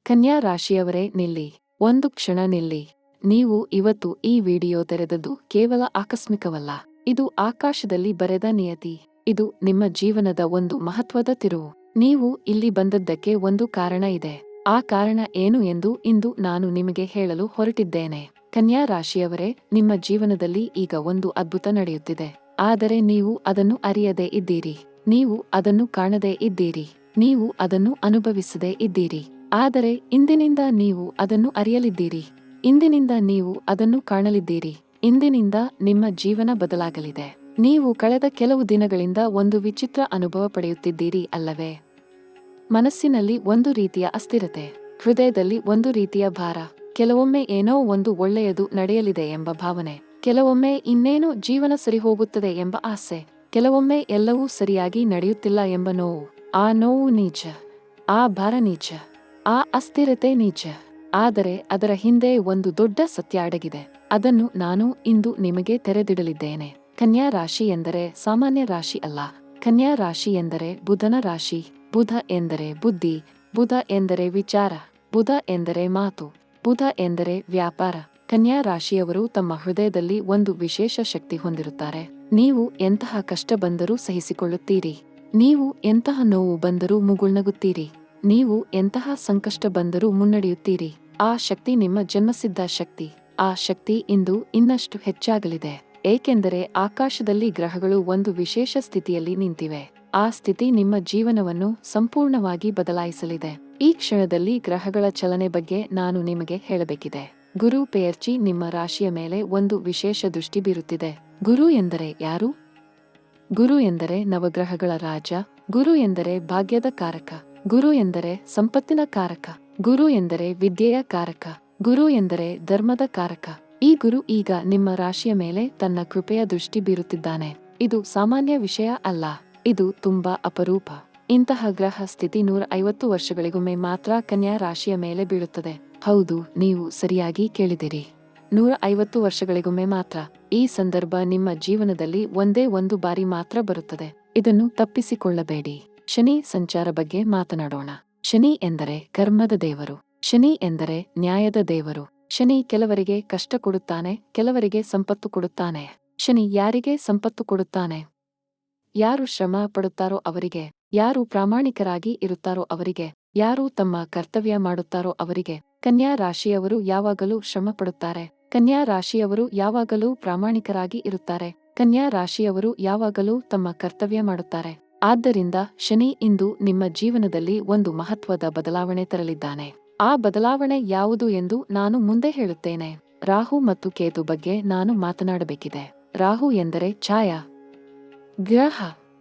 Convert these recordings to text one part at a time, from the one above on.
ಕನ್ಯಾ ರಾಶಿಯವರೇ ನಿಲ್ಲಿ, ಒಂದು ಕ್ಷಣ ನಿಲ್ಲಿ. ನೀವು ಇವತ್ತು ಈ ವಿಡಿಯೋ ತೆರೆದದ್ದು ಕೇವಲ ಆಕಸ್ಮಿಕವಲ್ಲ. ಇದು ಆಕಾಶದಲ್ಲಿ ಬರೆದ ನಿಯತಿ. ಇದು ನಿಮ್ಮ ಜೀವನದ ಒಂದು ಮಹತ್ವದ ತಿರುವು. ನೀವು ಇಲ್ಲಿ ಬಂದದ್ದಕ್ಕೆ ಒಂದು ಕಾರಣ ಇದೆ. ಆ ಕಾರಣ ಏನು ಎಂದು ಇಂದು ನಾನು ನಿಮಗೆ ಹೇಳಲು ಹೊರಟಿದ್ದೇನೆ. ಕನ್ಯಾ ರಾಶಿಯವರೇ, ನಿಮ್ಮ ಜೀವನದಲ್ಲಿ ಈಗ ಒಂದು ಅದ್ಭುತ ನಡೆಯುತ್ತಿದೆ. ಆದರೆ ನೀವು ಅದನ್ನು ಅರಿಯದೇ ಇದ್ದೀರಿ. ನೀವು ಅದನ್ನು ಕಾಣದೇ ಇದ್ದೀರಿ. ನೀವು ಅದನ್ನು ಅನುಭವಿಸದೇ ಇದ್ದೀರಿ. ಆದರೆ ಇಂದಿನಿಂದ ನೀವು ಅದನ್ನು ಅರಿಯಲಿದ್ದೀರಿ. ಇಂದಿನಿಂದ ನೀವು ಅದನ್ನು ಕಾಣಲಿದ್ದೀರಿ. ಇಂದಿನಿಂದ ನಿಮ್ಮ ಜೀವನ ಬದಲಾಗಲಿದೆ. ನೀವು ಕಳೆದ ಕೆಲವು ದಿನಗಳಿಂದ ಒಂದು ವಿಚಿತ್ರ ಅನುಭವ ಪಡೆಯುತ್ತಿದ್ದೀರಿ ಅಲ್ಲವೇ? ಮನಸ್ಸಿನಲ್ಲಿ ಒಂದು ರೀತಿಯ ಅಸ್ಥಿರತೆ, ಹೃದಯದಲ್ಲಿ ಒಂದು ರೀತಿಯ ಭಾರ. ಕೆಲವೊಮ್ಮೆ ಏನೋ ಒಂದು ಒಳ್ಳೆಯದು ನಡೆಯಲಿದೆ ಎಂಬ ಭಾವನೆ, ಕೆಲವೊಮ್ಮೆ ಇನ್ನೇನು ಜೀವನ ಸರಿಹೋಗುತ್ತದೆ ಎಂಬ ಆಸೆ, ಕೆಲವೊಮ್ಮೆ ಎಲ್ಲವೂ ಸರಿಯಾಗಿ ನಡೆಯುತ್ತಿಲ್ಲ ಎಂಬ ನೋವು. ಆ ನೋವು ನಿಜ, ಆ ಭಾರ ನಿಜ, ಆ ಅಸ್ಥಿರತೆ ನಿಜ. ಆದರೆ ಅದರ ಹಿಂದೆ ಒಂದು ದೊಡ್ಡ ಸತ್ಯ ಅಡಗಿದೆ. ಅದನ್ನು ನಾನು ಇಂದು ನಿಮಗೆ ತೆರೆದಿಡಲಿದ್ದೇನೆ. ಕನ್ಯಾ ರಾಶಿ ಎಂದರೆ ಸಾಮಾನ್ಯ ರಾಶಿ ಅಲ್ಲ. ಕನ್ಯಾ ರಾಶಿ ಎಂದರೆ ಬುಧನ ರಾಶಿ. ಬುಧ ಎಂದರೆ ಬುದ್ಧಿ, ಬುಧ ಎಂದರೆ ವಿಚಾರ, ಬುಧ ಎಂದರೆ ಮಾತು, ಬುಧ ಎಂದರೆ ವ್ಯಾಪಾರ. ಕನ್ಯಾ ರಾಶಿಯವರು ತಮ್ಮ ಹೃದಯದಲ್ಲಿ ಒಂದು ವಿಶೇಷ ಶಕ್ತಿ ಹೊಂದಿರುತ್ತಾರೆ. ನೀವು ಎಂತಹ ಕಷ್ಟ ಬಂದರೂ ಸಹಿಸಿಕೊಳ್ಳುತ್ತೀರಿ. ನೀವು ಎಂತಹ ನೋವು ಬಂದರೂ ಮುಗುಳ್ನಗುತ್ತೀರಿ. ನೀವು ಎಂತಹ ಸಂಕಷ್ಟ ಬಂದರೂ ಮುನ್ನಡೆಯುತ್ತೀರಿ. ಆ ಶಕ್ತಿ ನಿಮ್ಮ ಜನ್ಮಸಿದ್ಧ ಶಕ್ತಿ. ಆ ಶಕ್ತಿ ಇಂದು ಇನ್ನಷ್ಟು ಹೆಚ್ಚಾಗಲಿದೆ. ಏಕೆಂದರೆ ಆಕಾಶದಲ್ಲಿ ಗ್ರಹಗಳು ಒಂದು ವಿಶೇಷ ಸ್ಥಿತಿಯಲ್ಲಿ ನಿಂತಿವೆ. ಆ ಸ್ಥಿತಿ ನಿಮ್ಮ ಜೀವನವನ್ನು ಸಂಪೂರ್ಣವಾಗಿ ಬದಲಾಯಿಸಲಿದೆ. ಈ ಕ್ಷಣದಲ್ಲಿ ಗ್ರಹಗಳ ಚಲನೆ ಬಗ್ಗೆ ನಾನು ನಿಮಗೆ ಹೇಳಬೇಕಿದೆ. ಗುರು ಪೆಯರ್ಚಿ ನಿಮ್ಮ ರಾಶಿಯ ಮೇಲೆ ಒಂದು ವಿಶೇಷ ದೃಷ್ಟಿ ಬೀರುತ್ತಿದೆ. ಗುರು ಎಂದರೆ ಯಾರು? ಗುರು ಎಂದರೆ ನವಗ್ರಹಗಳ ರಾಜ. ಗುರು ಎಂದರೆ ಭಾಗ್ಯದ ಕಾರಕ. ಗುರು ಎಂದರೆ ಸಂಪತ್ತಿನ ಕಾರಕ. ಗುರು ಎಂದರೆ ವಿದ್ಯೆಯ ಕಾರಕ. ಗುರು ಎಂದರೆ ಧರ್ಮದ ಕಾರಕ. ಈ ಗುರು ಈಗ ನಿಮ್ಮ ರಾಶಿಯ ಮೇಲೆ ತನ್ನ ಕೃಪೆಯ ದೃಷ್ಟಿ ಬೀರುತ್ತಿದ್ದಾನೆ. ಇದು ಸಾಮಾನ್ಯ ವಿಷಯ ಅಲ್ಲ. ಇದು ತುಂಬಾ ಅಪರೂಪ. ಇಂತಹ ಗ್ರಹ ಸ್ಥಿತಿ 150 ವರ್ಷಗಳಿಗೊಮ್ಮೆ ಮಾತ್ರ ಕನ್ಯಾ ರಾಶಿಯ ಮೇಲೆ ಬೀಳುತ್ತದೆ. ಹೌದು, ನೀವು ಸರಿಯಾಗಿ ಕೇಳಿದಿರಿ. 150 ವರ್ಷಗಳಿಗೊಮ್ಮೆ ಮಾತ್ರ. ಈ ಸಂದರ್ಭ ನಿಮ್ಮ ಜೀವನದಲ್ಲಿ ಒಂದೇ ಒಂದು ಬಾರಿ ಮಾತ್ರ ಬರುತ್ತದೆ. ಇದನ್ನು ತಪ್ಪಿಸಿಕೊಳ್ಳಬೇಡಿ. ಶನಿ ಸಂಚಾರ ಬಗ್ಗೆ ಮಾತನಾಡೋಣ. ಶನಿ ಎಂದರೆ ಕರ್ಮದ ದೇವರು. ಶನಿ ಎಂದರೆ ನ್ಯಾಯದ ದೇವರು. ಶನಿ ಕೆಲವರಿಗೆ ಕಷ್ಟ ಕೊಡುತ್ತಾನೆ, ಕೆಲವರಿಗೆ ಸಂಪತ್ತು ಕೊಡುತ್ತಾನೆ. ಶನಿ ಯಾರಿಗೆ ಸಂಪತ್ತು ಕೊಡುತ್ತಾನೆ? ಯಾರು ಶ್ರಮ ಪಡುತ್ತಾರೋ ಅವರಿಗೆ, ಯಾರು ಪ್ರಾಮಾಣಿಕರಾಗಿ ಇರುತ್ತಾರೋ ಅವರಿಗೆ, ಯಾರು ತಮ್ಮ ಕರ್ತವ್ಯ ಮಾಡುತ್ತಾರೋ ಅವರಿಗೆ. ಕನ್ಯಾ ರಾಶಿಯವರು ಯಾವಾಗಲೂ ಶ್ರಮ ಪಡುತ್ತಾರೆ. ಕನ್ಯಾ ರಾಶಿಯವರು ಯಾವಾಗಲೂ ಪ್ರಾಮಾಣಿಕರಾಗಿ ಇರುತ್ತಾರೆ. ಕನ್ಯಾ ರಾಶಿಯವರು ಯಾವಾಗಲೂ ತಮ್ಮ ಕರ್ತವ್ಯ ಮಾಡುತ್ತಾರೆ. ಆದ್ದರಿಂದ ಶನಿ ಇಂದು ನಿಮ್ಮ ಜೀವನದಲ್ಲಿ ಒಂದು ಮಹತ್ವದ ಬದಲಾವಣೆ ತರಲಿದ್ದಾನೆ. ಆ ಬದಲಾವಣೆ ಯಾವುದು ಎಂದು ನಾನು ಮುಂದೆ ಹೇಳುತ್ತೇನೆ. ರಾಹು ಮತ್ತು ಕೇತು ಬಗ್ಗೆ ನಾನು ಮಾತನಾಡಬೇಕಿದೆ. ರಾಹು ಎಂದರೆ ಛಾಯಾ ಗ್ರಹ.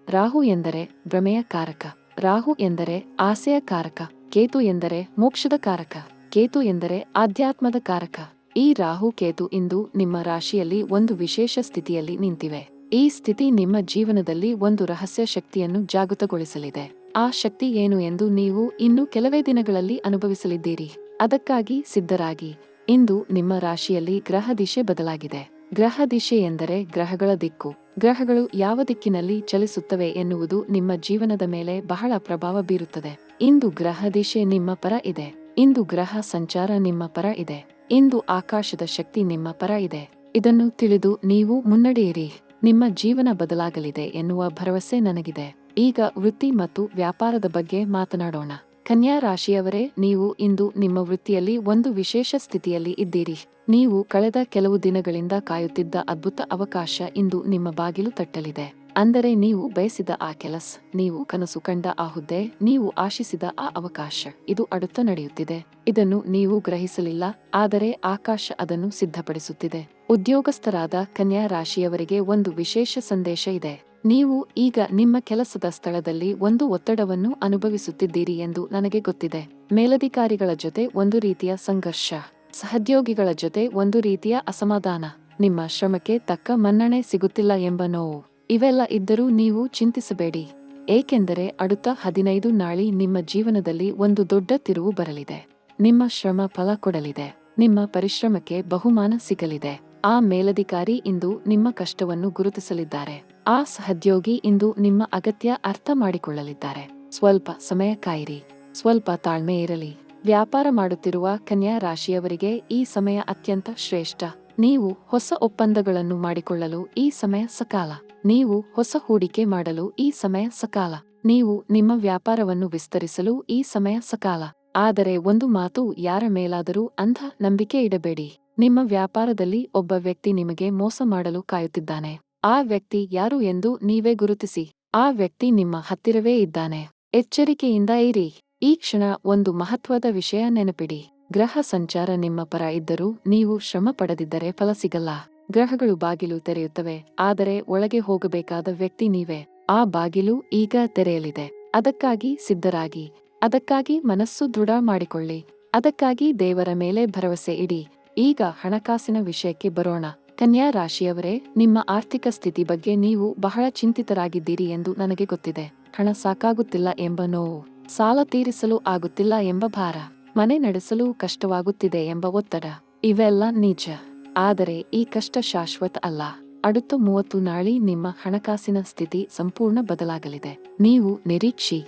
ರಾಹು ಎಂದರೆ ಭ್ರಮೆಯ ಕಾರಕ. ರಾಹು ಎಂದರೆ ಆಸೆಯ ಕಾರಕ. ಕೇತು ಎಂದರೆ ಮೋಕ್ಷದ ಕಾರಕ. ಕೇತು ಎಂದರೆ ಆಧ್ಯಾತ್ಮದ ಕಾರಕ. ಈ ರಾಹು ಕೇತು ಇಂದು ನಿಮ್ಮ ರಾಶಿಯಲ್ಲಿ ಒಂದು ವಿಶೇಷ ಸ್ಥಿತಿಯಲ್ಲಿ ನಿಂತಿವೆ. ಈ ಸ್ಥಿತಿ ನಿಮ್ಮ ಜೀವನದಲ್ಲಿ ಒಂದು ರಹಸ್ಯ ಶಕ್ತಿಯನ್ನು ಜಾಗೃತಗೊಳಿಸಲಿದೆ. ಆ ಶಕ್ತಿ ಏನು ಎಂದು ನೀವು ಇನ್ನು ಕೆಲವೇ ದಿನಗಳಲ್ಲಿ ಅನುಭವಿಸಲಿದ್ದೀರಿ. ಅದಕ್ಕಾಗಿ ಸಿದ್ಧರಾಗಿ. ಇಂದು ನಿಮ್ಮ ರಾಶಿಯಲ್ಲಿ ಗ್ರಹ ದಿಶೆ ಬದಲಾಗಿದೆ. ಗ್ರಹ ದಿಶೆ ಎಂದರೆ ಗ್ರಹಗಳ ದಿಕ್ಕು. ಗ್ರಹಗಳು ಯಾವ ದಿಕ್ಕಿನಲ್ಲಿ ಚಲಿಸುತ್ತವೆ ಎನ್ನುವುದು ನಿಮ್ಮ ಜೀವನದ ಮೇಲೆ ಬಹಳ ಪ್ರಭಾವ ಬೀರುತ್ತದೆ. ಇಂದು ಗ್ರಹ ದಿಶೆ ನಿಮ್ಮ ಪರ ಇದೆ. ಇಂದು ಗ್ರಹ ಸಂಚಾರ ನಿಮ್ಮ ಪರ ಇದೆ. ಇಂದು ಆಕಾಶದ ಶಕ್ತಿ ನಿಮ್ಮ ಪರ ಇದೆ. ಇದನ್ನು ತಿಳಿದು ನೀವು ಮುನ್ನಡೆಯಿರಿ. ನಿಮ್ಮ ಜೀವನ ಬದಲಾಗಲಿದೆ ಎನ್ನುವ ಭರವಸೆ ನನಗಿದೆ. ಈಗ ವೃತ್ತಿ ಮತ್ತು ವ್ಯಾಪಾರದ ಬಗ್ಗೆ ಮಾತನಾಡೋಣ. ಕನ್ಯಾ ರಾಶಿಯವರೇ, ನೀವು ಇಂದು ನಿಮ್ಮ ವೃತ್ತಿಯಲ್ಲಿ ಒಂದು ವಿಶೇಷ ಸ್ಥಿತಿಯಲ್ಲಿ ಇದ್ದೀರಿ. ನೀವು ಕಳೆದ ಕೆಲವು ದಿನಗಳಿಂದ ಕಾಯುತ್ತಿದ್ದ ಅದ್ಭುತ ಅವಕಾಶ ಇಂದು ನಿಮ್ಮ ಬಾಗಿಲು ತಟ್ಟಲಿದೆ. ಅಂದರೆ ನೀವು ಬಯಸಿದ ಆ ಕೆಲಸ, ನೀವು ಕನಸು ಕಂಡ ಆ ಹುದ್ದೆ, ನೀವು ಆಶಿಸಿದ ಆ ಅವಕಾಶ ಇದು അടുത്ത ನಡೆಯುತ್ತಿದೆ. ಇದನ್ನು ನೀವು ಗ್ರಹಿಸಲಿಲ್ಲ, ಆದರೆ ಆಕಾಶ ಅದನ್ನು ಸಿದ್ಧಪಡಿಸುತ್ತಿದೆ. ಉದ್ಯೋಗಸ್ಥರಾದ ಕನ್ಯಾ ರಾಶಿಯವರಿಗೆ ಒಂದು ವಿಶೇಷ ಸಂದೇಶ ಇದೆ. ನೀವು ಈಗ ನಿಮ್ಮ ಕೆಲಸದ ಸ್ಥಳದಲ್ಲಿ ಒಂದು ಒತ್ತಡವನ್ನು ಅನುಭವಿಸುತ್ತಿದ್ದೀರಿ ಎಂದು ನನಗೆ ಗೊತ್ತಿದೆ. ಮೇಲಧಿಕಾರಿಗಳ ಜೊತೆ ಒಂದು ರೀತಿಯ ಸಂಘರ್ಷ, ಸಹೋದ್ಯೋಗಿಗಳ ಜೊತೆ ಒಂದು ರೀತಿಯ ಅಸಮಾಧಾನ, ನಿಮ್ಮ ಶ್ರಮಕ್ಕೆ ತಕ್ಕ ಮನ್ನಣೆ ಸಿಗುತ್ತಿಲ್ಲ ಎಂಬ ನೋವು. ಇವೆಲ್ಲ ಇದ್ದರೂ ನೀವು ಚಿಂತಿಸಬೇಡಿ. ಏಕೆಂದರೆ അടുത്ത 15 ನಾಳಿ ನಿಮ್ಮ ಜೀವನದಲ್ಲಿ ಒಂದು ದೊಡ್ಡ ತಿರುವು ಬರಲಿದೆ. ನಿಮ್ಮ ಶ್ರಮ ಫಲ ಕೊಡಲಿದೆ. ನಿಮ್ಮ ಪರಿಶ್ರಮಕ್ಕೆ ಬಹುಮಾನ ಸಿಗಲಿದೆ. ಆ ಮೇಲಧಿಕಾರಿ ಇಂದು ನಿಮ್ಮ ಕಷ್ಟವನ್ನು ಗುರುತಿಸಲಿದ್ದಾರೆ. ಆ ಸಹೋದ್ಯೋಗಿ ಇಂದು ನಿಮ್ಮ ಅಗತ್ಯ ಅರ್ಥ ಮಾಡಿಕೊಳ್ಳಲಿದ್ದಾರೆ. ಸ್ವಲ್ಪ ಸಮಯ ಕಾಯಿರಿ. ಸ್ವಲ್ಪ ತಾಳ್ಮೆ ಇರಲಿ. ವ್ಯಾಪಾರ ಮಾಡುತ್ತಿರುವ ಕನ್ಯಾ ರಾಶಿಯವರಿಗೆ ಈ ಸಮಯ ಅತ್ಯಂತ ಶ್ರೇಷ್ಠ. ನೀವು ಹೊಸ ಒಪ್ಪಂದಗಳನ್ನು ಮಾಡಿಕೊಳ್ಳಲು ಈ ಸಮಯ ಸಕಾಲ. ನೀವು ಹೊಸ ಹೂಡಿಕೆ ಮಾಡಲು ಈ ಸಮಯ ಸಕಾಲ. ನೀವು ನಿಮ್ಮ ವ್ಯಾಪಾರವನ್ನು ವಿಸ್ತರಿಸಲು ಈ ಸಮಯ ಸಕಾಲ. ಆದರೆ ಒಂದು ಮಾತು, ಯಾರ ಮೇಲಾದರೂ ಅಂಧ ನಂಬಿಕೆ ಇಡಬೇಡಿ. ನಿಮ್ಮ ವ್ಯಾಪಾರದಲ್ಲಿ ಒಬ್ಬ ವ್ಯಕ್ತಿ ನಿಮಗೆ ಮೋಸ ಮಾಡಲು ಕಾಯುತ್ತಿದ್ದಾನೆ. ಆ ವ್ಯಕ್ತಿ ಯಾರು ಎಂದು ನೀವೇ ಗುರುತಿಸಿ. ಆ ವ್ಯಕ್ತಿ ನಿಮ್ಮ ಹತ್ತಿರವೇ ಇದ್ದಾನೆ. ಎಚ್ಚರಿಕೆಯಿಂದ ಇರಿ. ಈ ಕ್ಷಣ ಒಂದು ಮಹತ್ವದ ವಿಷಯ ನೆನಪಿಡಿ. ಗ್ರಹ ಸಂಚಾರ ನಿಮ್ಮ ಪರ ಇದ್ದರೂ ನೀವು ಶ್ರಮ ಪಡದಿದ್ದರೆ ಫಲ ಸಿಗಲ್ಲ. ಗ್ರಹಗಳು ಬಾಗಿಲು ತೆರೆಯುತ್ತವೆ, ಆದರೆ ಒಳಗೆ ಹೋಗಬೇಕಾದ ವ್ಯಕ್ತಿ ನೀವೇ. ಆ ಬಾಗಿಲು ಈಗ ತೆರೆಯಲಿದೆ. ಅದಕ್ಕಾಗಿ ಸಿದ್ಧರಾಗಿ. ಅದಕ್ಕಾಗಿ ಮನಸ್ಸು ದೃಢ ಮಾಡಿಕೊಳ್ಳಿ. ಅದಕ್ಕಾಗಿ ದೇವರ ಮೇಲೆ ಭರವಸೆ ಇಡಿ. ಈಗ ಹಣಕಾಸಿನ ವಿಷಯಕ್ಕೆ ಬರೋಣ. ಕನ್ಯಾ ರಾಶಿಯವರೇ, ನಿಮ್ಮ ಆರ್ಥಿಕ ಸ್ಥಿತಿ ಬಗ್ಗೆ ನೀವು ಬಹಳ ಚಿಂತಿತರಾಗಿದ್ದೀರಿ ಎಂದು ನನಗೆ ಗೊತ್ತಿದೆ. ಹಣ ಸಾಕಾಗುತ್ತಿಲ್ಲ ಎಂಬ ನೋವು, ಸಾಲ ತೀರಿಸಲು ಆಗುತ್ತಿಲ್ಲ ಎಂಬ ಭಾರ, ಮನೆ ನಡೆಸಲು ಕಷ್ಟವಾಗುತ್ತಿದೆ ಎಂಬ ಒತ್ತಡ, ಇವೆಲ್ಲ ನಿಜ. ಆದರೆ ಈ ಕಷ್ಟ ಶಾಶ್ವತ ಅಲ್ಲ. அடுத்த 30 ನಾಳಿ ನಿಮ್ಮ ಹಣಕಾಸಿನ ಸ್ಥಿತಿ ಸಂಪೂರ್ಣ ಬದಲಾಗಲಿದೆ. ನೀವು ನಿರೀಕ್ಷಿ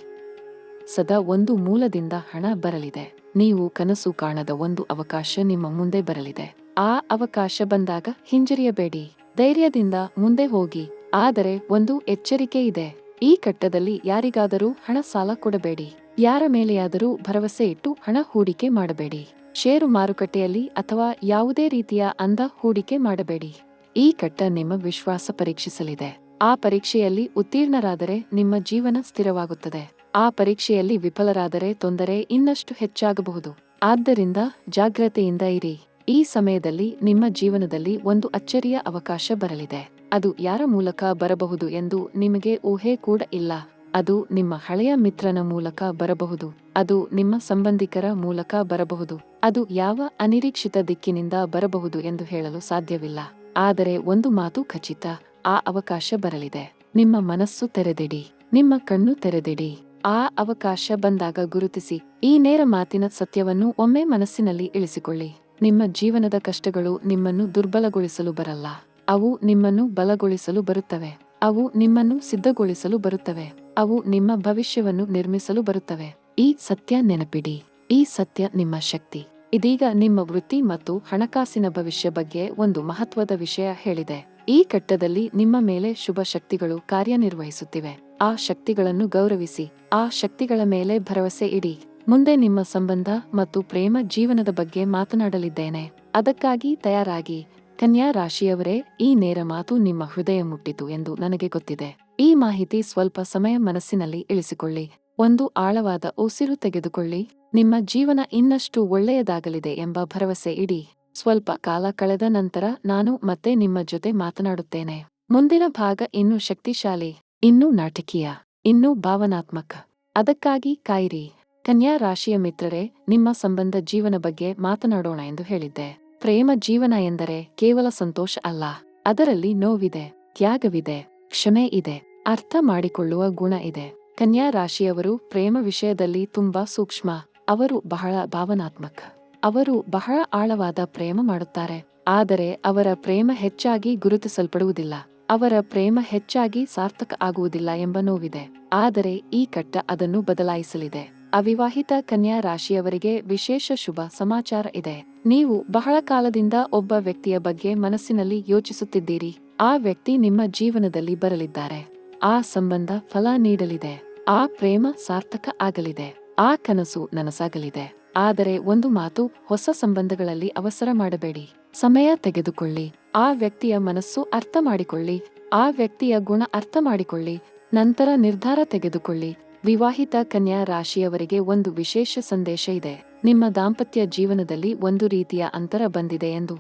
ಸದಾ ಒಂದು ಮೂಲದಿಂದ ಹಣ ಬರಲಿದೆ. ನೀವು ಕನಸು ಕಾಣದ ಒಂದು ಅವಕಾಶ ನಿಮ್ಮ ಮುಂದೆ ಬರಲಿದೆ. ಆ ಅವಕಾಶ ಬಂದಾಗ ಹಿಂಜರಿಯಬೇಡಿ. ಧೈರ್ಯದಿಂದ ಮುಂದೆ ಹೋಗಿ. ಆದರೆ ಒಂದು ಎಚ್ಚರಿಕೆ ಇದೆ. ಈ ಕಟ್ಟದಲ್ಲಿ ಯಾರಿಗಾದರೂ ಹಣ ಸಾಲ ಕೊಡಬೇಡಿ. ಯಾರ ಮೇಲೆಯಾದರೂ ಭರವಸೆ ಇಟ್ಟು ಹಣ ಹೂಡಿಕೆ ಮಾಡಬೇಡಿ. ಷೇರು ಮಾರುಕಟ್ಟೆಯಲ್ಲಿ ಅಥವಾ ಯಾವುದೇ ರೀತಿಯ ಅಂಧ ಹೂಡಿಕೆ ಮಾಡಬೇಡಿ. ಈ ಕಟ್ಟ ನಿಮ್ಮ ವಿಶ್ವಾಸ ಪರೀಕ್ಷಿಸಲಿದೆ. ಆ ಪರೀಕ್ಷೆಯಲ್ಲಿ ಉತ್ತೀರ್ಣರಾದರೆ ನಿಮ್ಮ ಜೀವನ ಸ್ಥಿರವಾಗುತ್ತದೆ. ಆ ಪರೀಕ್ಷೆಯಲ್ಲಿ ವಿಫಲರಾದರೆ ತೊಂದರೆ ಇನ್ನಷ್ಟು ಹೆಚ್ಚಾಗಬಹುದು. ಆದ್ದರಿಂದ ಜಾಗ್ರತೆಯಿಂದ ಇರಿ. ಈ ಸಮಯದಲ್ಲಿ ನಿಮ್ಮ ಜೀವನದಲ್ಲಿ ಒಂದು ಅಚ್ಚರಿಯ ಅವಕಾಶ ಬರಲಿದೆ. ಅದು ಯಾರ ಮೂಲಕ ಬರಬಹುದು ಎಂದು ನಿಮಗೆ ಊಹೆ ಕೂಡ ಇಲ್ಲ. ಅದು ನಿಮ್ಮ ಹಳೆಯ ಮಿತ್ರನ ಮೂಲಕ ಬರಬಹುದು. ಅದು ನಿಮ್ಮ ಸಂಬಂಧಿಕರ ಮೂಲಕ ಬರಬಹುದು. ಅದು ಯಾವ ಅನಿರೀಕ್ಷಿತ ದಿಕ್ಕಿನಿಂದ ಬರಬಹುದು ಎಂದು ಹೇಳಲು ಸಾಧ್ಯವಿಲ್ಲ. ಆದರೆ ಒಂದು ಮಾತು ಖಚಿತ, ಆ ಅವಕಾಶ ಬರಲಿದೆ. ನಿಮ್ಮ ಮನಸ್ಸು ತೆರೆದಿಡಿ. ನಿಮ್ಮ ಕಣ್ಣು ತೆರೆದಿಡಿ. ಆ ಅವಕಾಶ ಬಂದಾಗ ಗುರುತಿಸಿ. ಈ ನೇರ ಮಾತಿನ ಸತ್ಯವನ್ನು ಒಮ್ಮೆ ಮನಸ್ಸಿನಲ್ಲಿ ಇಳಿಸಿಕೊಳ್ಳಿ. ನಿಮ್ಮ ಜೀವನದ ಕಷ್ಟಗಳು ನಿಮ್ಮನ್ನು ದುರ್ಬಲಗೊಳಿಸಲು ಬರಲ್ಲ. ಅವು ನಿಮ್ಮನ್ನು ಬಲಗೊಳಿಸಲು ಬರುತ್ತವೆ. ಅವು ನಿಮ್ಮನ್ನು ಸಿದ್ಧಗೊಳಿಸಲು ಬರುತ್ತವೆ. ಅವು ನಿಮ್ಮ ಭವಿಷ್ಯವನ್ನು ನಿರ್ಮಿಸಲು ಬರುತ್ತವೆ. ಈ ಸತ್ಯ ನೆನಪಿಡಿ. ಈ ಸತ್ಯ ನಿಮ್ಮ ಶಕ್ತಿ. ಇದೀಗ ನಿಮ್ಮ ವೃತ್ತಿ ಮತ್ತು ಹಣಕಾಸಿನ ಭವಿಷ್ಯ ಬಗ್ಗೆ ಒಂದು ಮಹತ್ವದ ವಿಷಯ ಹೇಳಿದೆ. ಈ ಕಟ್ಟದಲ್ಲಿ ನಿಮ್ಮ ಮೇಲೆ ಶುಭ ಶಕ್ತಿಗಳು ಕಾರ್ಯನಿರ್ವಹಿಸುತ್ತಿವೆ. ಆ ಶಕ್ತಿಗಳನ್ನು ಗೌರವಿಸಿ. ಆ ಶಕ್ತಿಗಳ ಮೇಲೆ ಭರವಸೆ ಇಡಿ. ಮುಂದೆ ನಿಮ್ಮ ಸಂಬಂಧ ಮತ್ತು ಪ್ರೇಮ ಜೀವನದ ಬಗ್ಗೆ ಮಾತನಾಡಲಿದ್ದೇನೆ. ಅದಕ್ಕಾಗಿ ತಯಾರಾಗಿ. ಕನ್ಯಾ ರಾಶಿಯವರೇ, ಈ ನೇರ ಮಾತು ನಿಮ್ಮ ಹೃದಯ ಮುಟ್ಟಿತು ಎಂದು ನನಗೆ ಗೊತ್ತಿದೆ. ಈ ಮಾಹಿತಿ ಸ್ವಲ್ಪ ಸಮಯ ಮನಸ್ಸಿನಲ್ಲಿ ಇಳಿಸಿಕೊಳ್ಳಿ. ಒಂದು ಆಳವಾದ ಉಸಿರು ತೆಗೆದುಕೊಳ್ಳಿ. ನಿಮ್ಮ ಜೀವನ ಇನ್ನಷ್ಟು ಒಳ್ಳೆಯದಾಗಲಿದೆ ಎಂಬ ಭರವಸೆ ಇಡಿ. ಸ್ವಲ್ಪ ಕಾಲ ಕಳೆದ ನಂತರ ನಾನು ಮತ್ತೆ ನಿಮ್ಮ ಜೊತೆ ಮಾತನಾಡುತ್ತೇನೆ. ಮುಂದಿನ ಭಾಗ ಇನ್ನೂ ಶಕ್ತಿಶಾಲಿ, ಇನ್ನೂ ನಾಟಕೀಯ, ಇನ್ನೂ ಭಾವನಾತ್ಮಕ. ಅದಕ್ಕಾಗಿ ಕಾಯಿರಿ. ಕನ್ಯಾ ರಾಶಿಯ ಮಿತ್ರರೇ, ನಿಮ್ಮ ಸಂಬಂಧ ಜೀವನ ಬಗ್ಗೆ ಮಾತನಾಡೋಣ ಎಂದು ಹೇಳಿದ್ದೆ. ಪ್ರೇಮ ಜೀವನ ಎಂದರೆ ಕೇವಲ ಸಂತೋಷ ಅಲ್ಲ. ಅದರಲ್ಲಿ ನೋವಿದೆ, ತ್ಯಾಗವಿದೆ, ಕ್ಷಮೆ ಇದೆ, ಅರ್ಥ ಮಾಡಿಕೊಳ್ಳುವ ಗುಣ ಇದೆ. ಕನ್ಯಾ ರಾಶಿಯವರು ಪ್ರೇಮ ವಿಷಯದಲ್ಲಿ ತುಂಬಾ ಸೂಕ್ಷ್ಮ. ಅವರು ಬಹಳ ಭಾವನಾತ್ಮಕ. ಅವರು ಬಹಳ ಆಳವಾದ ಪ್ರೇಮ ಮಾಡುತ್ತಾರೆ. ಆದರೆ ಅವರ ಪ್ರೇಮ ಹೆಚ್ಚಾಗಿ ಗುರುತಿಸಲ್ಪಡುವುದಿಲ್ಲ. ಅವರ ಪ್ರೇಮ ಹೆಚ್ಚಾಗಿ ಸಾರ್ಥಕ ಆಗುವುದಿಲ್ಲ ಎಂಬ ನೋವಿದೆ. ಆದರೆ ಈ ಕಟ್ಟ ಅದನ್ನು ಬದಲಾಯಿಸಲಿದೆ. ಅವಿವಾಹಿತ ಕನ್ಯಾ ರಾಶಿಯವರಿಗೆ ವಿಶೇಷ ಶುಭ ಸಮಾಚಾರ ಇದೆ. ನೀವು ಬಹಳ ಕಾಲದಿಂದ ಒಬ್ಬ ವ್ಯಕ್ತಿಯ ಬಗ್ಗೆ ಮನಸ್ಸಿನಲ್ಲಿ ಯೋಚಿಸುತ್ತಿದ್ದೀರಿ. ಆ ವ್ಯಕ್ತಿ ನಿಮ್ಮ ಜೀವನದಲ್ಲಿ ಬರಲಿದ್ದಾರೆ. ಆ ಸಂಬಂಧ ಫಲ ನೀಡಲಿದೆ. ಆ ಪ್ರೇಮ ಸಾರ್ಥಕ ಆಗಲಿದೆ. ಆ ಕನಸು ನನಸಾಗಲಿದೆ. ಆದರೆ ಒಂದು ಮಾತು, ಹೊಸ ಸಂಬಂಧಗಳಲ್ಲಿ ಅವಸರ ಮಾಡಬೇಡಿ. ಸಮಯ ತೆಗೆದುಕೊಳ್ಳಿ. ಆ ವ್ಯಕ್ತಿಯ ಮನಸ್ಸು ಅರ್ಥ ಮಾಡಿಕೊಳ್ಳಿ. ಆ ವ್ಯಕ್ತಿಯ ಗುಣ ಅರ್ಥ ಮಾಡಿಕೊಳ್ಳಿ. ನಂತರ ನಿರ್ಧಾರ ತೆಗೆದುಕೊಳ್ಳಿ. ವಿವಾಹಿತ ಕನ್ಯಾ ರಾಶಿಯವರಿಗೆ ಒಂದು ವಿಶೇಷ ಸಂದೇಶ ಇದೆ. ನಿಮ್ಮ ದಾಂಪತ್ಯ ಜೀವನದಲ್ಲಿ ಒಂದು ರೀತಿಯ ಅಂತರ ಬಂದಿದೆ ಎಂದು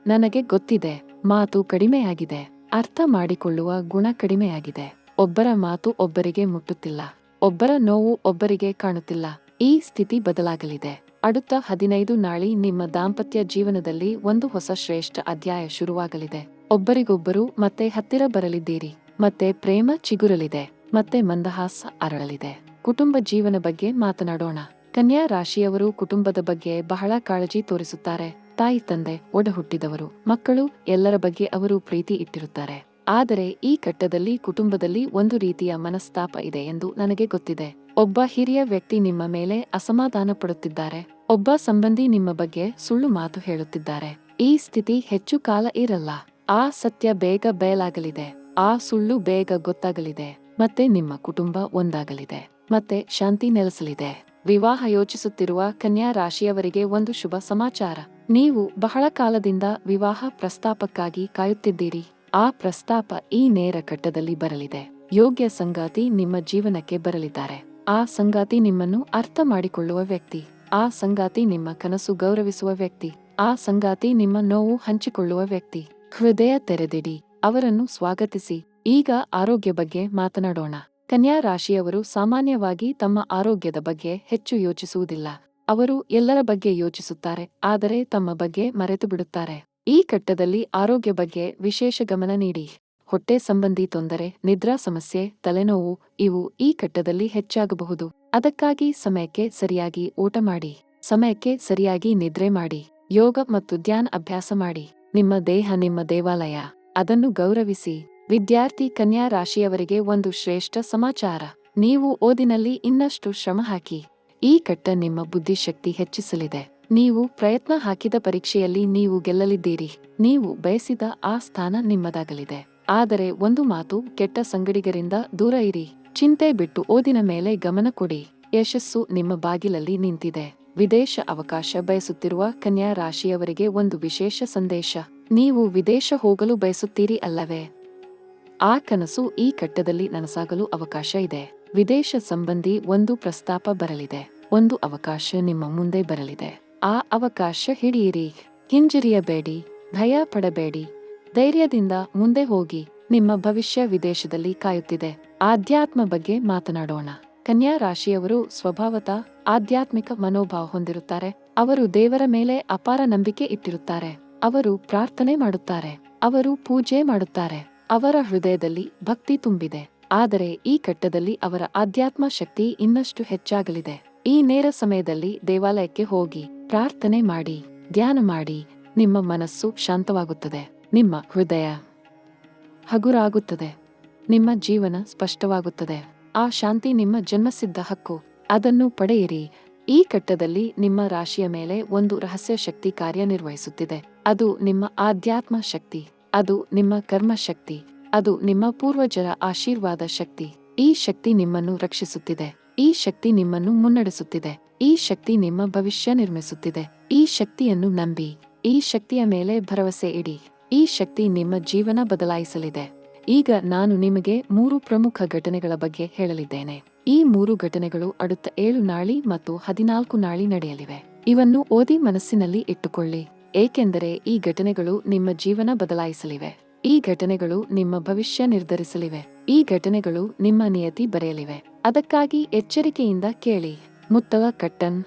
ನನಗೆ ಗೊತ್ತಿದೆ. ಮಾತು ಕಡಿಮೆಯಾಗಿದೆ. ಅರ್ಥ ಮಾಡಿಕೊಳ್ಳುವ ಗುಣ ಕಡಿಮೆಯಾಗಿದೆ. ಒಬ್ಬರ ಮಾತು ಒಬ್ಬರಿಗೆ ಮುಟ್ಟುತ್ತಿಲ್ಲ. ಒಬ್ಬರ ನೋವು ಒಬ್ಬರಿಗೆ ಕಾಣುತ್ತಿಲ್ಲ. ಈ ಸ್ಥಿತಿ ಬದಲಾಗಲಿದೆ. அடுத்த 15 ನಾಳಿ ನಿಮ್ಮ ದಾಂಪತ್ಯ ಜೀವನದಲ್ಲಿ ಒಂದು ಹೊಸ ಶ್ರೇಷ್ಠ ಅಧ್ಯಾಯ ಶುರುವಾಗಲಿದೆ. ಒಬ್ಬರಿಗೊಬ್ಬರು ಮತ್ತೆ ಹತ್ತಿರ ಬರಲಿದ್ದೀರಿ. ಮತ್ತೆ ಪ್ರೇಮ ಚಿಗುರಲಿದೆ. ಮತ್ತೆ ಮಂದಹಾಸ ಅರಳಲಿದೆ. ಕುಟುಂಬ ಜೀವನ ಬಗ್ಗೆ ಮಾತನಾಡೋಣ. ಕನ್ಯಾ ರಾಶಿಯವರು ಕುಟುಂಬದ ಬಗ್ಗೆ ಬಹಳ ಕಾಳಜಿ ತೋರಿಸುತ್ತಾರೆ. ತಾಯಿ, ತಂದೆ, ಒಡ ಹುಟ್ಟಿದವರು, ಮಕ್ಕಳು ಎಲ್ಲರ ಬಗ್ಗೆ ಅವರು ಪ್ರೀತಿ ಇಟ್ಟಿರುತ್ತಾರೆ. ಆದರೆ ಈ ಕಟ್ಟದಲ್ಲಿ ಕುಟುಂಬದಲ್ಲಿ ಒಂದು ರೀತಿಯ ಮನಸ್ತಾಪ ಇದೆ ಎಂದು ನನಗೆ ಗೊತ್ತಿದೆ. ಒಬ್ಬ ಹಿರಿಯ ವ್ಯಕ್ತಿ ನಿಮ್ಮ ಮೇಲೆ ಅಸಮಾಧಾನ ಪಡುತ್ತಿದ್ದಾರೆ. ಒಬ್ಬ ಸಂಬಂಧಿ ನಿಮ್ಮ ಬಗ್ಗೆ ಸುಳ್ಳು ಮಾತು ಹೇಳುತ್ತಿದ್ದಾರೆ. ಈ ಸ್ಥಿತಿ ಹೆಚ್ಚು ಕಾಲ ಇರಲ್ಲ. ಆ ಸತ್ಯ ಬೇಗ ಬಯಲಾಗಲಿದೆ. ಆ ಸುಳ್ಳು ಬೇಗ ಗೊತ್ತಾಗಲಿದೆ. ಮತ್ತೆ ನಿಮ್ಮ ಕುಟುಂಬ ಒಂದಾಗಲಿದೆ. ಮತ್ತೆ ಶಾಂತಿ ನೆಲೆಸಲಿದೆ. ವಿವಾಹ ಯೋಚಿಸುತ್ತಿರುವ ಕನ್ಯಾ ರಾಶಿಯವರಿಗೆ ಒಂದು ಶುಭ ಸಮಾಚಾರ. ನೀವು ಬಹಳ ಕಾಲದಿಂದ ವಿವಾಹ ಪ್ರಸ್ತಾಪಕ್ಕಾಗಿ ಕಾಯುತ್ತಿದ್ದೀರಿ. ಆ ಪ್ರಸ್ತಾಪ ಈ ನೇರ ಘಟ್ಟದಲ್ಲಿ ಬರಲಿದೆ. ಯೋಗ್ಯ ಸಂಗಾತಿ ನಿಮ್ಮ ಜೀವನಕ್ಕೆ ಬರಲಿದ್ದಾರೆ. ಆ ಸಂಗಾತಿ ನಿಮ್ಮನ್ನು ಅರ್ಥ ಮಾಡಿಕೊಳ್ಳುವ ವ್ಯಕ್ತಿ. ಆ ಸಂಗಾತಿ ನಿಮ್ಮ ಕನಸು ಗೌರವಿಸುವ ವ್ಯಕ್ತಿ. ಆ ಸಂಗಾತಿ ನಿಮ್ಮ ನೋವು ಹಂಚಿಕೊಳ್ಳುವ ವ್ಯಕ್ತಿ. ಹೃದಯ ತೆರೆದಿಡಿ, ಅವರನ್ನು ಸ್ವಾಗತಿಸಿ. ಈಗ ಆರೋಗ್ಯ ಬಗ್ಗೆ ಮಾತನಾಡೋಣ. ಕನ್ಯಾ ರಾಶಿಯವರು ಸಾಮಾನ್ಯವಾಗಿ ತಮ್ಮ ಆರೋಗ್ಯದ ಬಗ್ಗೆ ಹೆಚ್ಚು ಯೋಚಿಸುವುದಿಲ್ಲ. ಅವರು ಎಲ್ಲರ ಬಗ್ಗೆ ಯೋಚಿಸುತ್ತಾರೆ, ಆದರೆ ತಮ್ಮ ಬಗ್ಗೆ ಮರೆತು ಬಿಡುತ್ತಾರೆ. ಈ ಘಟ್ಟದಲ್ಲಿ ಆರೋಗ್ಯ ಬಗ್ಗೆ ವಿಶೇಷ ಗಮನ ನೀಡಿ. ಹೊಟ್ಟೆ ಸಂಬಂಧಿ ತೊಂದರೆ, ನಿದ್ರಾ ಸಮಸ್ಯೆ, ತಲೆನೋವು ಇವು ಈ ಘಟ್ಟದಲ್ಲಿ ಹೆಚ್ಚಾಗಬಹುದು. ಅದಕ್ಕಾಗಿ ಸಮಯಕ್ಕೆ ಸರಿಯಾಗಿ ಊಟ ಮಾಡಿ, ಸಮಯಕ್ಕೆ ಸರಿಯಾಗಿ ನಿದ್ರೆ ಮಾಡಿ, ಯೋಗ ಮತ್ತು ಧ್ಯಾನ ಅಭ್ಯಾಸ ಮಾಡಿ. ನಿಮ್ಮ ದೇಹ ನಿಮ್ಮ ದೇವಾಲಯ, ಅದನ್ನು ಗೌರವಿಸಿ. ವಿದ್ಯಾರ್ಥಿ ಕನ್ಯಾ ರಾಶಿಯವರಿಗೆ ಒಂದು ಶ್ರೇಷ್ಠ ಸಮಾಚಾರ. ನೀವು ಓದಿನಲ್ಲಿ ಇನ್ನಷ್ಟು ಶ್ರಮ ಹಾಕಿ. ಈ ಘಟ್ಟ ನಿಮ್ಮ ಬುದ್ಧಿಶಕ್ತಿ ಹೆಚ್ಚಿಸಲಿದೆ. ನೀವು ಪ್ರಯತ್ನ ಹಾಕಿದ ಪರೀಕ್ಷೆಯಲ್ಲಿ ನೀವು ಗೆಲ್ಲಲಿದ್ದೀರಿ. ನೀವು ಬಯಸಿದ ಆ ಸ್ಥಾನ ನಿಮ್ಮದಾಗಲಿದೆ. ಆದರೆ ಒಂದು ಮಾತು, ಕೆಟ್ಟ ಸಂಗಡಿಗರಿಂದ ದೂರ ಇರಿ. ಚಿಂತೆ ಬಿಟ್ಟು ಓದಿನ ಮೇಲೆ ಗಮನ ಕೊಡಿ. ಯಶಸ್ಸು ನಿಮ್ಮ ಬಾಗಿಲಲ್ಲಿ ನಿಂತಿದೆ. ವಿದೇಶ ಅವಕಾಶ ಬಯಸುತ್ತಿರುವ ಕನ್ಯಾ ರಾಶಿಯವರಿಗೆ ಒಂದು ವಿಶೇಷ ಸಂದೇಶ. ನೀವು ವಿದೇಶ ಹೋಗಲು ಬಯಸುತ್ತೀರಿ ಅಲ್ಲವೇ? ಆ ಕನಸು ಈ ಘಟ್ಟದಲ್ಲಿ ನನಸಾಗಲು ಅವಕಾಶ ಇದೆ. ವಿದೇಶ ಸಂಬಂಧಿ ಒಂದು ಪ್ರಸ್ತಾಪ ಬರಲಿದೆ. ಒಂದು ಅವಕಾಶ ನಿಮ್ಮ ಮುಂದೆ ಬರಲಿದೆ. ಆ ಅವಕಾಶ ಹಿಡಿಯಿರಿ. ಹಿಂಜರಿಯಬೇಡಿ, ಭಯ ಪಡಬೇಡಿ. ಧೈರ್ಯದಿಂದ ಮುಂದೆ ಹೋಗಿ. ನಿಮ್ಮ ಭವಿಷ್ಯ ವಿದೇಶದಲ್ಲಿ ಕಾಯುತ್ತಿದೆ. ಆಧ್ಯಾತ್ಮ ಬಗ್ಗೆ ಮಾತನಾಡೋಣ. ಕನ್ಯಾ ರಾಶಿಯವರು ಸ್ವಭಾವತಃ ಆಧ್ಯಾತ್ಮಿಕ ಮನೋಭಾವ ಹೊಂದಿರುತ್ತಾರೆ. ಅವರು ದೇವರ ಮೇಲೆ ಅಪಾರ ನಂಬಿಕೆ ಇಟ್ಟಿರುತ್ತಾರೆ. ಅವರು ಪ್ರಾರ್ಥನೆ ಮಾಡುತ್ತಾರೆ. ಅವರು ಪೂಜೆ ಮಾಡುತ್ತಾರೆ. ಅವರ ಹೃದಯದಲ್ಲಿ ಭಕ್ತಿ ತುಂಬಿದೆ. ಆದರೆ ಈ ಘಟ್ಟದಲ್ಲಿ ಅವರ ಆಧ್ಯಾತ್ಮ ಶಕ್ತಿ ಇನ್ನಷ್ಟು ಹೆಚ್ಚಾಗಲಿದೆ. ಈ ನೇರ ಸಮಯದಲ್ಲಿ ದೇವಾಲಯಕ್ಕೆ ಹೋಗಿ ಪ್ರಾರ್ಥನೆ ಮಾಡಿ, ಧ್ಯಾನ ಮಾಡಿ. ನಿಮ್ಮ ಮನಸ್ಸು ಶಾಂತವಾಗುತ್ತದೆ. ನಿಮ್ಮ ಹೃದಯ ಹಗುರಾಗುತ್ತದೆ. ನಿಮ್ಮ ಜೀವನ ಸ್ಪಷ್ಟವಾಗುತ್ತದೆ. ಆ ಶಾಂತಿ ನಿಮ್ಮ ಜನ್ಮಸಿದ್ಧ ಹಕ್ಕು. ಅದನ್ನು ಪಡೆಯಿರಿ. ಈ ಘಟ್ಟದಲ್ಲಿ ನಿಮ್ಮ ರಾಶಿಯ ಮೇಲೆ ಒಂದು ರಹಸ್ಯ ಶಕ್ತಿ ಕಾರ್ಯನಿರ್ವಹಿಸುತ್ತಿದೆ. ಅದು ನಿಮ್ಮ ಆಧ್ಯಾತ್ಮ ಶಕ್ತಿ. ಅದು ನಿಮ್ಮ ಕರ್ಮ ಶಕ್ತಿ. ಅದು ನಿಮ್ಮ ಪೂರ್ವಜರ ಆಶೀರ್ವಾದ ಶಕ್ತಿ. ಈ ಶಕ್ತಿ ನಿಮ್ಮನ್ನು ರಕ್ಷಿಸುತ್ತಿದೆ. ಈ ಶಕ್ತಿ ನಿಮ್ಮನ್ನು ಮುನ್ನಡೆಸುತ್ತಿದೆ. ಈ ಶಕ್ತಿ ನಿಮ್ಮ ಭವಿಷ್ಯ ನಿರ್ಮಿಸುತ್ತಿದೆ. ಈ ಶಕ್ತಿಯನ್ನು ನಂಬಿ. ಈ ಶಕ್ತಿಯ ಮೇಲೆ ಭರವಸೆ ಇಡಿ. ಈ ಶಕ್ತಿ ನಿಮ್ಮ ಜೀವನ ಬದಲಾಯಿಸಲಿದೆ. ಈಗ ನಾನು ನಿಮಗೆ 3 ಪ್ರಮುಖ ಘಟನೆಗಳ ಬಗ್ಗೆ ಹೇಳಲಿದ್ದೇನೆ. ಈ 3 ಘಟನೆಗಳು அடுத்த 7 ನಾಳಿ ಮತ್ತು 14 ನಾಳಿ ನಡೆಯಲಿವೆ. ಇವನ್ನು ಓದಿ ಮನಸ್ಸಿನಲ್ಲಿ ಇಟ್ಟುಕೊಳ್ಳಿ. ಏಕೆಂದರೆ ಈ ಘಟನೆಗಳು ನಿಮ್ಮ ಜೀವನ ಬದಲಾಯಿಸಲಿವೆ. ಈ ಘಟನೆಗಳು ನಿಮ್ಮ ಭವಿಷ್ಯ ನಿರ್ಧರಿಸಲಿವೆ. ಈ ಘಟನೆಗಳು ನಿಮ್ಮ ನಿಯತಿ ಬರೆಯಲಿವೆ. ಅದಕ್ಕಾಗಿ ಎಚ್ಚರಿಕೆಯಿಂದ ಕೇಳಿ. ಮುತ್ತಲ ಕಟ್ಟನ್.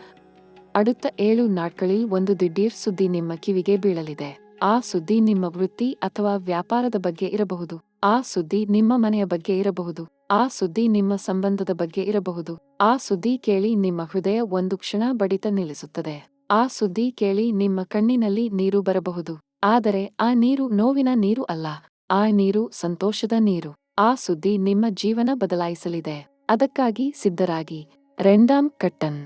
அடுத்த 7 ನಾಟ್களில் ಒಂದು ದಿಢೀರ್ ಸುದ್ದಿ ನಿಮ್ಮ ಕಿವಿಗೆ ಬೀಳಲಿದೆ. ಆ ಸುದ್ದಿ ನಿಮ್ಮ ವೃತ್ತಿ ಅಥವಾ ವ್ಯಾಪಾರದ ಬಗ್ಗೆ ಇರಬಹುದು. ಆ ಸುದ್ದಿ ನಿಮ್ಮ ಮನೆಯ ಬಗ್ಗೆ ಇರಬಹುದು. ಆ ಸುದ್ದಿ ನಿಮ್ಮ ಸಂಬಂಧದ ಬಗ್ಗೆ ಇರಬಹುದು. ಆ ಸುದ್ದಿ ಕೇಳಿ ನಿಮ್ಮ ಹೃದಯ ಒಂದು ಕ್ಷಣ ಬಡಿತ ನಿಲ್ಲಿಸುತ್ತದೆ. ಆ ಸುದ್ದಿ ಕೇಳಿ ನಿಮ್ಮ ಕಣ್ಣಿನಲ್ಲಿ ನೀರು ಬರಬಹುದು. ಆದರೆ ಆ ನೀರು ನೋವಿನ ನೀರು ಅಲ್ಲ. ಆ ನೀರು ಸಂತೋಷದ ನೀರು. ಆ ಸುದ್ದಿ ನಿಮ್ಮ ಜೀವನ ಬದಲಾಯಿಸಲಿದೆ. ಅದಕ್ಕಾಗಿ ಸಿದ್ಧರಾಗಿ. ರೆಂಡಾಮ್ ಕಟ್ಟನ್.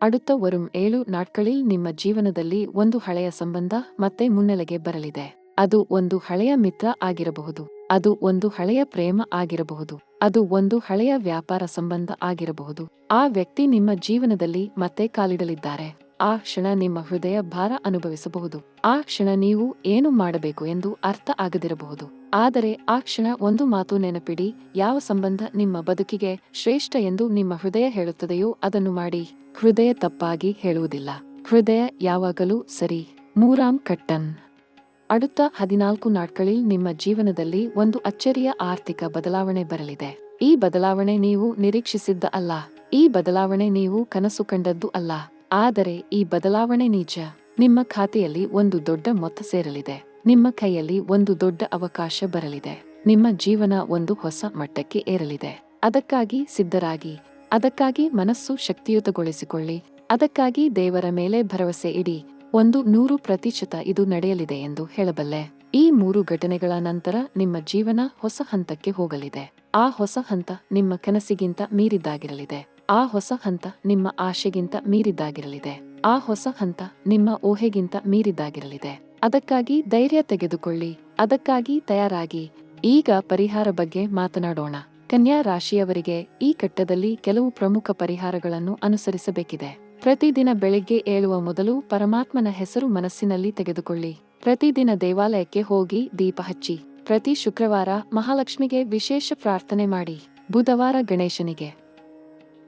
அடுத்த ವரும் 7 ನಾಟ್களில் ನಿಮ್ಮ ಜೀವನದಲ್ಲಿ ಒಂದು ಹಳೆಯ ಸಂಬಂಧ ಮತ್ತೆ ಮುನ್ನೆಲೆಗೆ ಬರಲಿದೆ. ಅದು ಒಂದು ಹಳೆಯ ಮಿತ್ರ ಆಗಿರಬಹುದು. ಅದು ಒಂದು ಹಳೆಯ ಪ್ರೇಮ ಆಗಿರಬಹುದು. ಅದು ಒಂದು ಹಳೆಯ ವ್ಯಾಪಾರ ಸಂಬಂಧ ಆಗಿರಬಹುದು. ಆ ವ್ಯಕ್ತಿ ನಿಮ್ಮ ಜೀವನದಲ್ಲಿ ಮತ್ತೆ ಕಾಲಿಡಲಿದ್ದಾರೆ. ಆ ಕ್ಷಣ ನಿಮ್ಮ ಹೃದಯ ಭಾರ ಅನುಭವಿಸಬಹುದು. ಆ ಕ್ಷಣ ನೀವು ಏನು ಮಾಡಬೇಕು ಎಂದು ಅರ್ಥ ಆಗದಿರಬಹುದು. ಆದರೆ ಆ ಕ್ಷಣ ಒಂದು ಮಾತು ನೆನಪಿಡಿ. ಯಾವ ಸಂಬಂಧ ನಿಮ್ಮ ಬದುಕಿಗೆ ಶ್ರೇಷ್ಠ ಎಂದು ನಿಮ್ಮ ಹೃದಯ ಹೇಳುತ್ತದೆಯೋ ಅದನ್ನು ಮಾಡಿ. ಹೃದಯ ತಪ್ಪಾಗಿ ಹೇಳುವುದಿಲ್ಲ. ಹೃದಯ ಯಾವಾಗಲೂ ಸರಿ. ಮೂರಾಮ್ ಕಟ್ಟನ್. அடுத்த 14 ನಾಟ್களில் ನಿಮ್ಮ ಜೀವನದಲ್ಲಿ ಒಂದು ಅಚ್ಚರಿಯ ಆರ್ಥಿಕ ಬದಲಾವಣೆ ಬರಲಿದೆ. ಈ ಬದಲಾವಣೆ ನೀವು ನಿರೀಕ್ಷಿಸಿದ್ದ ಅಲ್ಲ. ಈ ಬದಲಾವಣೆ ನೀವು ಕನಸು ಕಂಡದ್ದು ಅಲ್ಲ. ಆದರೆ ಈ ಬದಲಾವಣೆ ನಿಜ. ನಿಮ್ಮ ಖಾತೆಯಲ್ಲಿ ಒಂದು ದೊಡ್ಡ ಮೊತ್ತ ಸೇರಲಿದೆ. ನಿಮ್ಮ ಕೈಯಲ್ಲಿ ಒಂದು ದೊಡ್ಡ ಅವಕಾಶ ಬರಲಿದೆ. ನಿಮ್ಮ ಜೀವನ ಒಂದು ಹೊಸ ಮಟ್ಟಕ್ಕೆ ಏರಲಿದೆ. ಅದಕ್ಕಾಗಿ ಸಿದ್ಧರಾಗಿ. ಅದಕ್ಕಾಗಿ ಮನಸ್ಸು ಶಕ್ತಿಯುತಗೊಳಿಸಿಕೊಳ್ಳಿ. ಅದಕ್ಕಾಗಿ ದೇವರ ಮೇಲೆ ಭರವಸೆ ಇಡಿ. 100% ಇದು ನಡೆಯಲಿದೆ ಎಂದು ಹೇಳಬಲ್ಲೆ. ಈ 3 ಘಟನೆಗಳ ನಂತರ ನಿಮ್ಮ ಜೀವನ ಹೊಸ ಹಂತಕ್ಕೆ ಹೋಗಲಿದೆ. ಆ ಹೊಸ ಹಂತ ನಿಮ್ಮ ಕನಸಿಗಿಂತ ಮೀರಿದ್ದಾಗಿರಲಿದೆ. ಆ ಹೊಸ ಹಂತ ನಿಮ್ಮ ಆಶೆಗಿಂತ ಮೀರಿದ್ದಾಗಿರಲಿದೆ. ಆ ಹೊಸ ಹಂತ ನಿಮ್ಮ ಊಹೆಗಿಂತ ಮೀರಿದ್ದಾಗಿರಲಿದೆ. ಅದಕ್ಕಾಗಿ ಧೈರ್ಯ ತೆಗೆದುಕೊಳ್ಳಿ, ಅದಕ್ಕಾಗಿ ತಯಾರಾಗಿ. ಈಗ ಪರಿಹಾರ ಬಗ್ಗೆ ಮಾತನಾಡೋಣ. ಕನ್ಯಾ ರಾಶಿಯವರಿಗೆ ಈ ಘಟ್ಟದಲ್ಲಿ ಕೆಲವು ಪ್ರಮುಖ ಪರಿಹಾರಗಳನ್ನು ಅನುಸರಿಸಬೇಕಿದೆ. ಪ್ರತಿದಿನ ಬೆಳಿಗ್ಗೆ ಏಳುವ ಮೊದಲು ಪರಮಾತ್ಮನ ಹೆಸರು ಮನಸ್ಸಿನಲ್ಲಿ ತೆಗೆದುಕೊಳ್ಳಿ. ಪ್ರತಿದಿನ ದೇವಾಲಯಕ್ಕೆ ಹೋಗಿ ದೀಪ ಹಚ್ಚಿ. ಪ್ರತಿ ಶುಕ್ರವಾರ ಮಹಾಲಕ್ಷ್ಮಿಗೆ ವಿಶೇಷ ಪ್ರಾರ್ಥನೆ ಮಾಡಿ. ಬುಧವಾರ ಗಣೇಶನಿಗೆ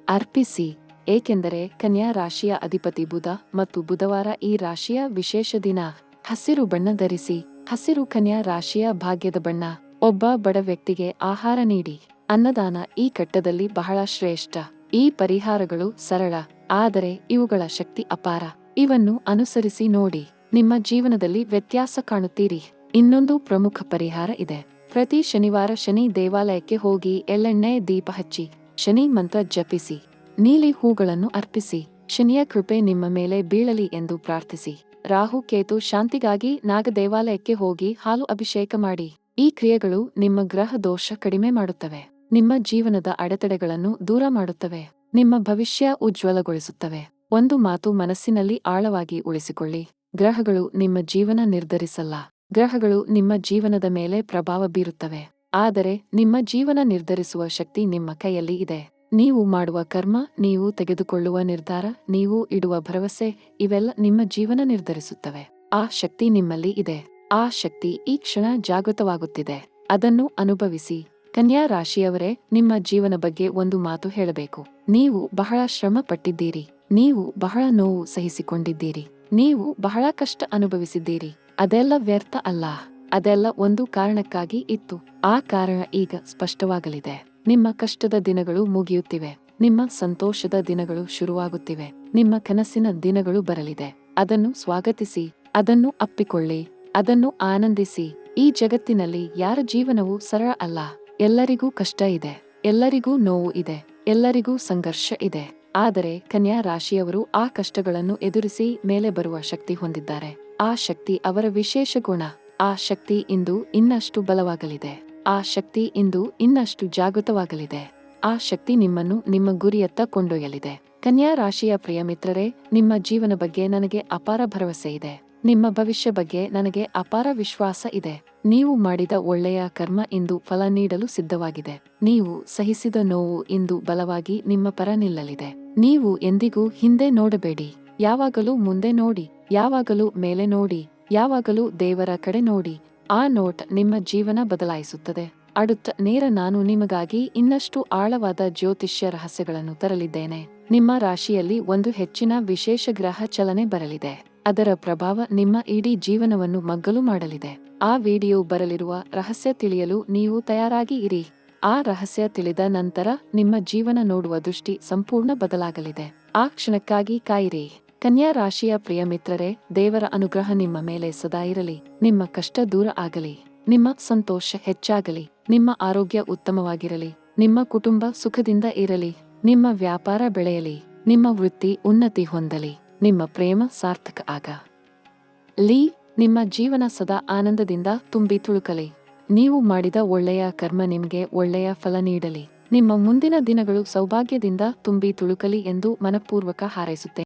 ಅರ್ಪಿಸಿ, ಏಕೆಂದರೆ ಕನ್ಯಾ ರಾಶಿಯ ಅಧಿಪತಿ ಬುಧ ಮತ್ತು ಬುಧವಾರ ಈ ರಾಶಿಯ ವಿಶೇಷ ದಿನ. ಹಸಿರು ಬಣ್ಣ ಧರಿಸಿ. ಹಸಿರು ಕನ್ಯಾ ರಾಶಿಯ ಭಾಗ್ಯದ ಬಣ್ಣ. ಒಬ್ಬ ಬಡ ವ್ಯಕ್ತಿಗೆ ಆಹಾರ ನೀಡಿ. ಅನ್ನದಾನ ಈ ಘಟ್ಟದಲ್ಲಿ ಬಹಳ ಶ್ರೇಷ್ಠ. ಈ ಪರಿಹಾರಗಳು ಸರಳ, ಆದರೆ ಇವುಗಳ ಶಕ್ತಿ ಅಪಾರ. ಇವನ್ನು ಅನುಸರಿಸಿ ನೋಡಿ, ನಿಮ್ಮ ಜೀವನದಲ್ಲಿ ವ್ಯತ್ಯಾಸ ಕಾಣುತ್ತೀರಿ. ಇನ್ನೊಂದು ಪ್ರಮುಖ ಪರಿಹಾರ ಇದೆ. ಪ್ರತಿ ಶನಿವಾರ ಶನಿ ದೇವಾಲಯಕ್ಕೆ ಹೋಗಿ ಎಳ್ಳೆಣ್ಣೆ ದೀಪ ಹಚ್ಚಿ. ಶನಿ ಮಂತ್ರ ಜಪಿಸಿ. ನೀಲಿ ಹೂಗಳನ್ನು ಅರ್ಪಿಸಿ. ಶನಿಯ ಕೃಪೆ ನಿಮ್ಮ ಮೇಲೆ ಬೀಳಲಿ ಎಂದು ಪ್ರಾರ್ಥಿಸಿ. ರಾಹು ಕೇತು ಶಾಂತಿಗಾಗಿ ನಾಗ ದೇವಾಲಯಕ್ಕೆ ಹೋಗಿ ಹಾಲು ಅಭಿಷೇಕ ಮಾಡಿ. ಈ ಕ್ರಿಯೆಗಳು ನಿಮ್ಮ ಗ್ರಹ ದೋಷ ಕಡಿಮೆ ಮಾಡುತ್ತವೆ. ನಿಮ್ಮ ಜೀವನದ ಅಡೆತಡೆಗಳನ್ನು ದೂರ ಮಾಡುತ್ತವೆ. ನಿಮ್ಮ ಭವಿಷ್ಯ ಉಜ್ವಲಗೊಳಿಸುತ್ತವೆ. ಒಂದು ಮಾತು ಮನಸ್ಸಿನಲ್ಲಿ ಆಳವಾಗಿ ಉಳಿಸಿಕೊಳ್ಳಿ. ಗ್ರಹಗಳು ನಿಮ್ಮ ಜೀವನ ನಿರ್ಧರಿಸಲ್ಲ. ಗ್ರಹಗಳು ನಿಮ್ಮ ಜೀವನದ ಮೇಲೆ ಪ್ರಭಾವ ಬೀರುತ್ತವೆ. ಆದರೆ ನಿಮ್ಮ ಜೀವನ ನಿರ್ಧರಿಸುವ ಶಕ್ತಿ ನಿಮ್ಮ ಕೈಯಲ್ಲಿ ಇದೆ. ನೀವು ಮಾಡುವ ಕರ್ಮ, ನೀವು ತೆಗೆದುಕೊಳ್ಳುವ ನಿರ್ಧಾರ, ನೀವು ಇಡುವ ಭರವಸೆ, ಇವೆಲ್ಲ ನಿಮ್ಮ ಜೀವನ ನಿರ್ಧರಿಸುತ್ತವೆ. ಆ ಶಕ್ತಿ ನಿಮ್ಮಲ್ಲಿ ಇದೆ. ಆ ಶಕ್ತಿ ಈ ಕ್ಷಣ ಜಾಗೃತವಾಗುತ್ತಿದೆ. ಅದನ್ನು ಅನುಭವಿಸಿ. ಕನ್ಯಾ ರಾಶಿಯವರೇ, ನಿಮ್ಮ ಜೀವನ ಬಗ್ಗೆ ಒಂದು ಮಾತು ಹೇಳಬೇಕು. ನೀವು ಬಹಳ ಶ್ರಮ ಪಟ್ಟಿದ್ದೀರಿ. ನೀವು ಬಹಳ ನೋವು ಸಹಿಸಿಕೊಂಡಿದ್ದೀರಿ. ನೀವು ಬಹಳ ಕಷ್ಟ ಅನುಭವಿಸಿದ್ದೀರಿ. ಅದೆಲ್ಲ ವ್ಯರ್ಥ ಅಲ್ಲ. ಅದೆಲ್ಲ ಒಂದು ಕಾರಣಕ್ಕಾಗಿ ಇತ್ತು. ಆ ಕಾರಣ ಈಗ ಸ್ಪಷ್ಟವಾಗಲಿದೆ. ನಿಮ್ಮ ಕಷ್ಟದ ದಿನಗಳು ಮುಗಿಯುತ್ತಿವೆ. ನಿಮ್ಮ ಸಂತೋಷದ ದಿನಗಳು ಶುರುವಾಗುತ್ತಿವೆ. ನಿಮ್ಮ ಕನಸಿನ ದಿನಗಳು ಬರಲಿದೆ. ಅದನ್ನು ಸ್ವಾಗತಿಸಿ. ಅದನ್ನು ಅಪ್ಪಿಕೊಳ್ಳಿ. ಅದನ್ನು ಆನಂದಿಸಿ. ಈ ಜಗತ್ತಿನಲ್ಲಿ ಯಾರ ಜೀವನವೂ ಸರಳ ಅಲ್ಲ. ಎಲ್ಲರಿಗೂ ಕಷ್ಟ ಇದೆ. ಎಲ್ಲರಿಗೂ ನೋವು ಇದೆ. ಎಲ್ಲರಿಗೂ ಸಂಘರ್ಷ ಇದೆ. ಆದರೆ ಕನ್ಯಾ ರಾಶಿಯವರು ಆ ಕಷ್ಟಗಳನ್ನು ಎದುರಿಸಿ ಮೇಲೆ ಬರುವ ಶಕ್ತಿ ಹೊಂದಿದ್ದಾರೆ. ಆ ಶಕ್ತಿ ಅವರ ವಿಶೇಷ ಗುಣ. ಆ ಶಕ್ತಿ ಇಂದು ಇನ್ನಷ್ಟು ಬಲವಾಗಲಿದೆ. ಆ ಶಕ್ತಿ ಇಂದು ಇನ್ನಷ್ಟು ಜಾಗೃತವಾಗಲಿದೆ. ಆ ಶಕ್ತಿ ನಿಮ್ಮನ್ನು ನಿಮ್ಮ ಗುರಿಯತ್ತ ಕೊಂಡೊಯ್ಯಲಿದೆ. ಕನ್ಯಾ ರಾಶಿಯ ಪ್ರಿಯ ಮಿತ್ರರೇ, ನಿಮ್ಮ ಜೀವನ ಬಗ್ಗೆ ನನಗೆ ಅಪಾರ ಭರವಸೆ ಇದೆ. ನಿಮ್ಮ ಭವಿಷ್ಯ ಬಗ್ಗೆ ನನಗೆ ಅಪಾರ ವಿಶ್ವಾಸ ಇದೆ. ನೀವು ಮಾಡಿದ ಒಳ್ಳೆಯ ಕರ್ಮ ಇಂದು ಫಲ ನೀಡಲು ಸಿದ್ಧವಾಗಿದೆ. ನೀವು ಸಹಿಸಿದ ನೋವು ಇಂದು ಬಲವಾಗಿ ನಿಮ್ಮ ಪರ ನಿಲ್ಲಲಿದೆ. ನೀವು ಎಂದಿಗೂ ಹಿಂದೆ ನೋಡಬೇಡಿ. ಯಾವಾಗಲೂ ಮುಂದೆ ನೋಡಿ. ಯಾವಾಗಲೂ ಮೇಲೆ ನೋಡಿ. ಯಾವಾಗಲೂ ದೇವರ ಕಡೆ ನೋಡಿ. ಆ ನೋಟ ನಿಮ್ಮ ಜೀವನ ಬದಲಾಯಿಸುತ್ತದೆ. அடுத்த ನೇರ ನಾನು ನಿಮಗಾಗಿ ಇನ್ನಷ್ಟು ಆಳವಾದ ಜ್ಯೋತಿಷ್ಯ ರಹಸ್ಯಗಳನ್ನು ತರಲಿದ್ದೇನೆ. ನಿಮ್ಮ ರಾಶಿಯಲ್ಲಿ ಒಂದು ಹೆಚ್ಚಿನ ವಿಶೇಷ ಗ್ರಹ ಚಲನೆ ಬರಲಿದೆ. ಅದರ ಪ್ರಭಾವ ನಿಮ್ಮ ಇಡೀ ಜೀವನವನ್ನು ಮಗ್ಗಲು ಮಾಡಲಿದೆ. ಆ ವಿಡಿಯೋ ಬರಲಿರುವ ರಹಸ್ಯ ತಿಳಿಯಲು ನೀವು ತಯಾರಾಗಿ ಇರಿ. ಆ ರಹಸ್ಯ ತಿಳಿದ ನಂತರ ನಿಮ್ಮ ಜೀವನ ನೋಡುವ ದೃಷ್ಟಿ ಸಂಪೂರ್ಣ ಬದಲಾಗಲಿದೆ. ಆ ಕ್ಷಣಕ್ಕಾಗಿ ಕಾಯಿರಿ. ಕನ್ಯಾ ರಾಶಿಯ ಪ್ರಿಯ ಮಿತ್ರರೇ, ದೇವರ ಅನುಗ್ರಹ ನಿಮ್ಮ ಮೇಲೆ ಸದಾ ಇರಲಿ. ನಿಮ್ಮ ಕಷ್ಟ ದೂರ ಆಗಲಿ. ನಿಮ್ಮ ಸಂತೋಷ ಹೆಚ್ಚಾಗಲಿ. ನಿಮ್ಮ ಆರೋಗ್ಯ ಉತ್ತಮವಾಗಿರಲಿ. ನಿಮ್ಮ ಕುಟುಂಬ ಸುಖದಿಂದ ಇರಲಿ. ನಿಮ್ಮ ವ್ಯಾಪಾರ ಬೆಳೆಯಲಿ. ನಿಮ್ಮ ವೃತ್ತಿ ಉನ್ನತಿ ಹೊಂದಲಿ. ನಿಮ್ಮ ಪ್ರೇಮ ಸಾರ್ಥಕ ಆಗಲಿ. ನಿಮ್ಮ ಜೀವನ ಸದಾ ಆನಂದದಿಂದ ತುಂಬಿ ತುಳುಕಲಿ. ನೀವು ಮಾಡಿದ ಒಳ್ಳೆಯ ಕರ್ಮ ನಿಮಗೆ ಒಳ್ಳೆಯ ಫಲ ನೀಡಲಿ. ನಿಮ್ಮ ಮುಂದಿನ ದಿನಗಳು ಸೌಭಾಗ್ಯದಿಂದ ತುಂಬಿ ತುಳುಕಲಿ ಎಂದು ಮನಪೂರ್ವಕ ಹಾರೈಸುತ್ತೇನೆ.